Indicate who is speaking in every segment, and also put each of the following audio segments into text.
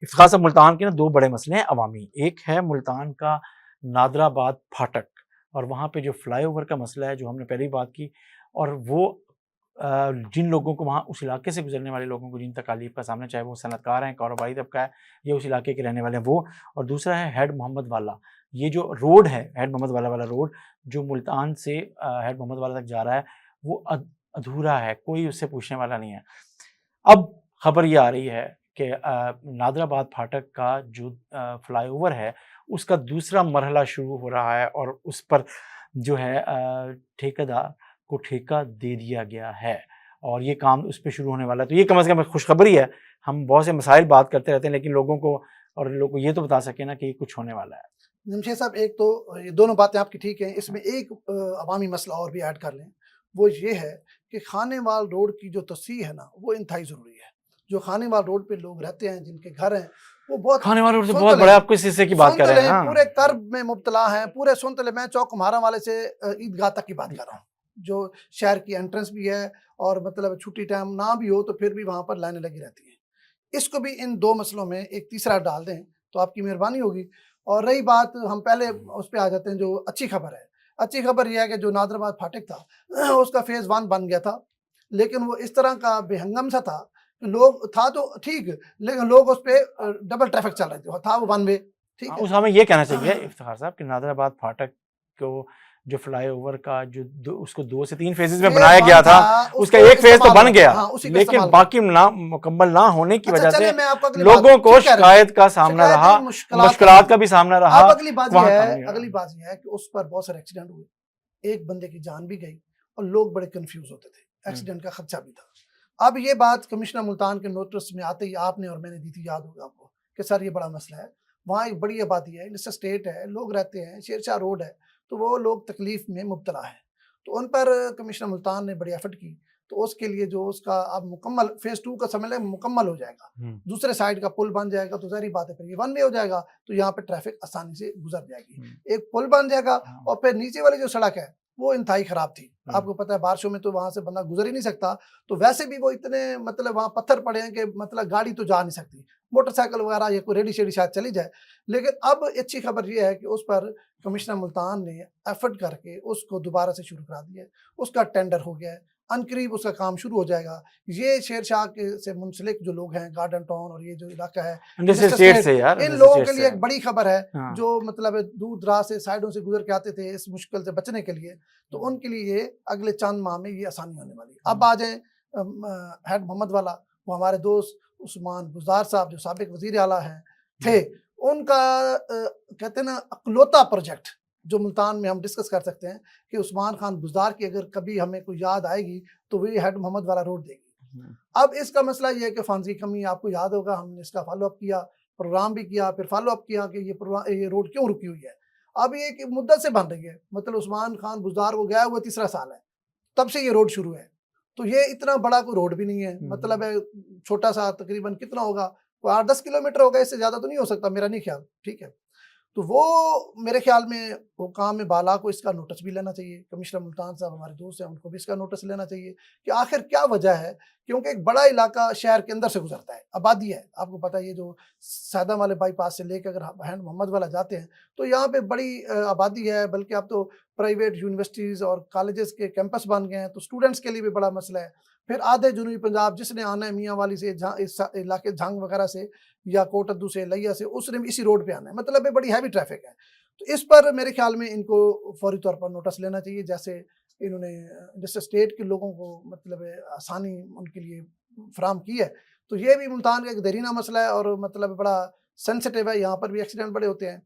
Speaker 1: افتخار صاحب ملتان کے نا دو بڑے مسئلے ہیں عوامی. ایک ہے ملتان کا نادر آباد پھاٹک اور وہاں پہ جو فلائی اوور کا مسئلہ ہے جو ہم نے پہلے ہی بات کی, اور وہ جن لوگوں کو وہاں اس علاقے سے گزرنے والے لوگوں کو جن تکالیف کا سامنا, چاہے وہ صنعت کار ہیں, کاروباری طبقہ ہے, یا اس علاقے کے رہنے والے ہیں وہ, اور دوسرا ہے ہیڈ محمد والا. یہ جو روڈ ہے ہیڈ محمد والا والا روڈ جو ملتان سے ہیڈ محمد والا تک جا رہا ہے وہ ادھورا ہے, کوئی اس سے پوچھنے والا نہیں ہے. اب خبر یہ آ رہی ہے کہ نادر آباد پھاٹک کا جو فلائی اوور ہے اس کا دوسرا مرحلہ شروع ہو رہا ہے اور اس پر جو ہے ٹھیکیدار کو ٹھیکہ دے دیا گیا ہے اور یہ کام اس پہ شروع ہونے والا ہے. تو یہ کم از کم خوشخبری ہے. ہم بہت سے مسائل بات کرتے رہتے ہیں لیکن لوگوں کو اور لوگوں کو یہ تو بتا سکیں نا کہ یہ کچھ ہونے والا ہے.
Speaker 2: جمشید صاحب, ایک تو یہ دونوں باتیں آپ کی ٹھیک ہیں, اس میں ایک عوامی مسئلہ اور بھی ایڈ کر لیں, وہ یہ ہے کہ خانے وال روڈ کی جو توسیع ہے نا وہ انتہائی ضروری ہے. جو خانے وال روڈ پہ لوگ رہتے ہیں, جن کے گھر ہیں, وہ بہت
Speaker 1: کھانے والے روڈ سے بہت بڑا, آپ کو اس حصے کی بات کر رہے ہیں,
Speaker 2: پورے کرب میں مبتلا ہیں, پورے سنتلے. میں چوک کمہارا والے سے عیدگاہ تک کی بات کر رہا ہوں, جو شہر کی انٹرنس بھی ہے اور مطلب چھٹی ٹائم نہ بھی ہو تو پھر بھی وہاں پر لائنیں لگی رہتی ہیں. اس کو بھی ان دو مسئلوں میں ایک تیسرا ڈال دیں تو آپ کی مہربانی ہوگی. اور رہی بات, ہم پہلے اس پہ آ جاتے ہیں جو اچھی خبر ہے. اچھی خبر یہ ہے کہ جو نادر آباد پھاٹک تھا اس کا فیز 1 بن گیا تھا, لیکن وہ اس طرح کا بے ہنگم سا تھا, لوگ تھا تو ٹھیک, لیکن لوگ اس پہ ڈبل ٹریفک چل رہے تھے, تھا وہ 1 وے. ٹھیک ہے,
Speaker 1: اس ہمیں یہ کہنا چاہیے افتخار صاحب کہ نادر آباد پھاٹک کو جو فلائی اوور کا جو اس کو 2 سے 3 فیزز میں بنایا گیا تھا, اس کا ایک فیز تو بن گیا, لیکن باقی مکمل نہ ہونے کی وجہ سے لوگوں کو شکایت کا سامنا رہا, مشکلات کا بھی سامنا رہا.
Speaker 2: اگلی بات یہ ہے کہ اس پر بہت سارے ایکسیڈنٹ ہوئے, ایک بندے کی جان بھی گئی اور لوگ بڑے کنفیوز ہوتے تھے, ایکسیڈنٹ کا خدشہ بھی تھا. اب یہ بات کمشنر ملتان کے نوٹس میں آتے ہی آپ نے اور میں نے دی تھی, یاد ہوگا آپ کو, کہ سر یہ بڑا مسئلہ ہے, وہاں ایک بڑی آبادی ہے, انڈسٹریل اسٹیٹ ہے, لوگ رہتے ہیں, شیر شاہ روڈ ہے, تو وہ لوگ تکلیف میں مبتلا ہیں. تو ان پر کمشنر ملتان نے بڑی ایفرٹ کی, تو اس کے لیے جو اس کا اب مکمل فیز 2 کا سمجھ لیں مکمل ہو جائے گا, دوسرے سائڈ کا پل بن جائے گا, تو ظاہری بات ہے پھر یہ 1 وے ہو جائے گا, تو یہاں پہ ٹریفک آسانی سے گزر جائے گی. ایک پل بن جائے گا, اور پھر نیچے والی جو سڑک ہے وہ انتہائی خراب تھی, آپ کو پتہ ہے بارشوں میں تو وہاں سے بندہ گزر ہی نہیں سکتا. تو ویسے بھی وہ اتنے مطلب وہاں پتھر پڑے ہیں کہ مطلب گاڑی تو جا نہیں سکتی, موٹر سائیکل وغیرہ یا کوئی ریڈی شیڈی شاید چلی جائے. لیکن اب اچھی خبر یہ ہے کہ اس پر کمشنر ملتان نے ایفرٹ کر کے اس کو دوبارہ سے شروع کرا دیا ہے, اس کا ٹینڈر ہو گیا ہے, عنقریب اس کا کام شروع ہو جائے گا. یہ شیر شاہ سے منسلک جو لوگ ہیں, گارڈن ٹاؤن اور یہ جو علاقہ ہے, ان لوگوں کے لیے ایک بڑی خبر ہے, جو مطلب دور دراز سے سائڈوں سے گزر کے آتے تھے اس مشکل سے بچنے کے لیے, تو ان کے لیے یہ اگلے چند ماہ میں یہ آسانی ہونے والی. اب آ جائیں ہیڈ محمد والا, وہ ہمارے دوست عثمان بزدار صاحب جو سابق وزیر اعلیٰ ہیں تھے, ان کا کہتے ہیں نا اکلوتا پروجیکٹ جو ملتان میں ہم ڈسکس کر سکتے ہیں کہ عثمان خان بزدار کی اگر کبھی ہمیں کوئی یاد آئے گی تو وہ ہیڈ محمد والا روڈ دے گی. اب اس کا مسئلہ یہ ہے کہ فنڈز کی کمی, آپ کو یاد ہوگا ہم نے اس کا فالو اپ کیا, پروگرام بھی کیا, پھر فالو اپ کیا کہ یہ روڈ کیوں رکی ہوئی ہے. اب یہ ایک مدت سے بن رہی ہے, مطلب عثمان خان بزدار وہ گیا وہ 3 سال ہے تب سے یہ روڈ شروع ہے. تو یہ اتنا بڑا کوئی روڈ بھی نہیں ہے, مطلب ہے چھوٹا سا, تقریباً کتنا ہوگا, 8-10 کلومیٹر ہوگا, اس سے زیادہ تو نہیں ہو سکتا میرا نہیں خیال. ٹھیک ہے, تو وہ میرے خیال میں وہ کام میں بالا کو اس کا نوٹس بھی لینا چاہیے. کمشنر ملتان صاحب ہمارے دوست ہیں, ان کو بھی اس کا نوٹس لینا چاہیے کہ آخر کیا وجہ ہے, کیونکہ ایک بڑا علاقہ شہر کے اندر سے گزرتا ہے, آبادی ہے. آپ کو پتہ ہے یہ جو سیدہ والے بائی پاس سے لے کے اگر ہینڈ محمد والا جاتے ہیں تو یہاں پہ بڑی آبادی ہے, بلکہ اب تو پرائیویٹ یونیورسٹیز اور کالجز کے کیمپس بن گئے ہیں, تو اسٹوڈنٹس کے لیے بھی بڑا مسئلہ ہے. پھر آدھے جنوبی پنجاب جس نے آنا ہے میاں والی سے, اس علاقے جھنگ وغیرہ سے یا کوٹ ادو سے, لیا سے, اس نے اسی روڈ پہ آنا ہے, مطلب یہ بڑی ہیوی ٹریفک ہے. تو اس پر میرے خیال میں ان کو فوری طور پر نوٹس لینا چاہیے, جیسے انہوں نے ڈسٹرکٹ اسٹیٹ کے لوگوں کو مطلب آسانی ان کے لیے فراہم کی ہے. تو یہ بھی ملتان کا ایک دیرینہ مسئلہ ہے اور مطلب بڑا سینسٹیو ہے, یہاں پر بھی ایکسیڈنٹ بڑے ہوتے ہیں.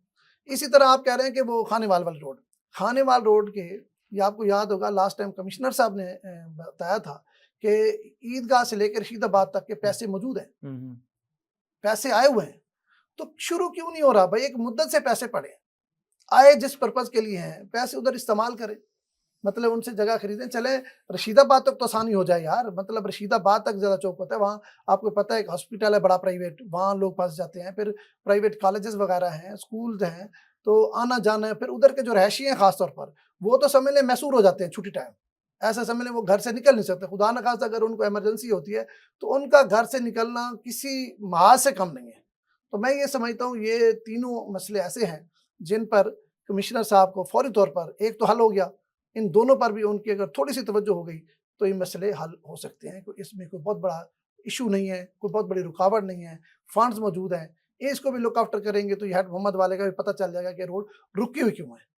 Speaker 2: اسی طرح آپ کہہ رہے ہیں کہ وہ خانے وال والا روڈ, خانے وال روڈ کے, یہ آپ کو یاد ہوگا لاسٹ ٹائم کمشنر صاحب نے بتایا تھا کہ عیدگاہ سے لے کر رشید آباد تک کے پیسے موجود ہیں, پیسے آئے ہوئے ہیں, تو شروع کیوں نہیں ہو رہا بھائی؟ ایک مدت سے پیسے پڑے آئے, جس پرپز کے لیے ہیں پیسے ادھر استعمال کریں, مطلب ان سے جگہ خریدیں. چلیں رشید آباد تک تو آسانی ہو جائے یار, مطلب رشید آباد تک زیادہ چوک ہوتا ہے, وہاں آپ کو پتہ ہے ایک ہاسپٹل ہے بڑا پرائیویٹ, وہاں لوگ پھنس جاتے ہیں. پھر پرائیویٹ کالجز وغیرہ ہیں, اسکولز ہیں, تو آنا جانا ہے. پھر ادھر کے جو رہائشی ہیں خاص طور پر, وہ تو سمجھ لیں محصور ہو جاتے ہیں چھٹی ٹائم, ایسا سمجھ لیں وہ گھر سے نکل نہیں سکتے. خدا نخواستہ اگر ان کو ایمرجنسی ہوتی ہے تو ان کا گھر سے نکلنا کسی محاذ سے کم نہیں ہے. تو میں یہ سمجھتا ہوں یہ تینوں مسئلے ایسے ہیں جن پر کمشنر صاحب کو فوری طور پر ایک تو حل ہو گیا، ان دونوں پر بھی ان کی اگر تھوڑی سی توجہ ہو گئی تو یہ مسئلے حل ہو سکتے ہیں، اس میں کوئی بہت بڑا ایشو نہیں ہے، کوئی بہت بڑی رکاوٹ نہیں ہے، فنڈز موجود ہیں، یہ اس کو بھی لک آفٹر کریں گے تو یہ ہیڈ محمد والے کا بھی پتہ چل جائے گا کہ روڈ رکی ہوئی کیوں ہے۔